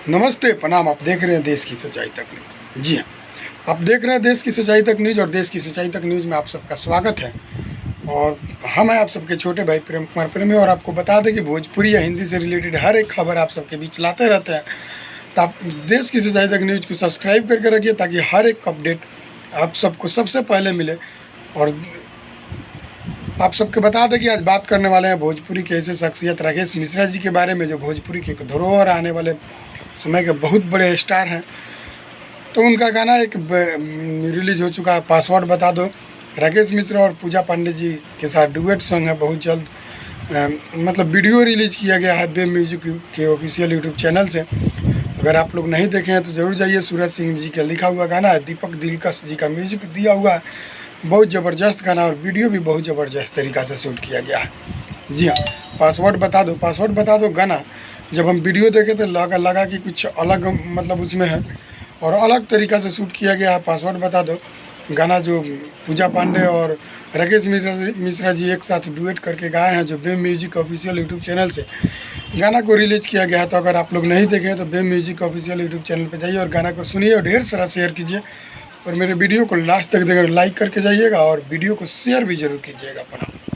नमस्ते प्रणाम। आप देख रहे हैं देश की सच्चाई तक न्यूज। जी हाँ, आप देख रहे हैं देश की सच्चाई तक न्यूज और देश की सच्चाई तक न्यूज में आप सबका स्वागत है। और हम हैं आप सबके छोटे भाई प्रेम कुमार प्रेमी, और आपको बता दें कि भोजपुरी या हिंदी से रिलेटेड हर एक खबर आप सबके बीच लाते रहते हैं। तो आप देश की सच्चाई तक न्यूज को सब्सक्राइब करके रखिए ताकि हर एक अपडेट आप सबको सबसे पहले मिले। और आप सबके बता दें कि आज बात करने वाले हैं भोजपुरी के ऐसे शख्सियत राकेश मिश्रा जी के बारे में, जो भोजपुरी के एक धरोहर आने वाले समय के बहुत बड़े स्टार हैं। तो उनका गाना एक रिलीज हो चुका है, पासवर्ड बता दो। राकेश मिश्रा और पूजा पांडे जी के साथ डुएट सॉन्ग है, बहुत जल्द मतलब वीडियो रिलीज किया गया है बे म्यूजिक के ऑफिशियल यूट्यूब चैनल से। अगर आप लोग नहीं देखे हैं तो ज़रूर जाइए। सूरज सिंह जी का लिखा हुआ गाना है, दीपक दिलकश जी का म्यूजिक दिया हुआ है। बहुत ज़बरदस्त गाना और वीडियो भी बहुत ज़बरदस्त तरीक़ा से शूट किया गया है। जी हाँ, पासवर्ड बता दो, पासवर्ड बता दो गाना जब हम वीडियो देखे तो लगा कि कुछ अलग मतलब उसमें है और अलग तरीक़ा से शूट किया गया है। पासवर्ड बता दो गाना जो पूजा पांडे और राकेश मिश्रा जी एक साथ डुएट करके गाए हैं, जो बे म्यूजिक ऑफिशियल यूट्यूब चैनल से गाना को रिलीज किया गया है। तो अगर आप लोग नहीं देखे हैं तो बे म्यूजिक ऑफिशियल यूट्यूब चैनल पर जाइए और गाना को सुनिए और ढेर सारा शेयर कीजिए। और मेरे वीडियो को लास्ट तक देखकर लाइक करके जाइएगा और वीडियो को शेयर भी जरूर कीजिएगा। प्रणाम।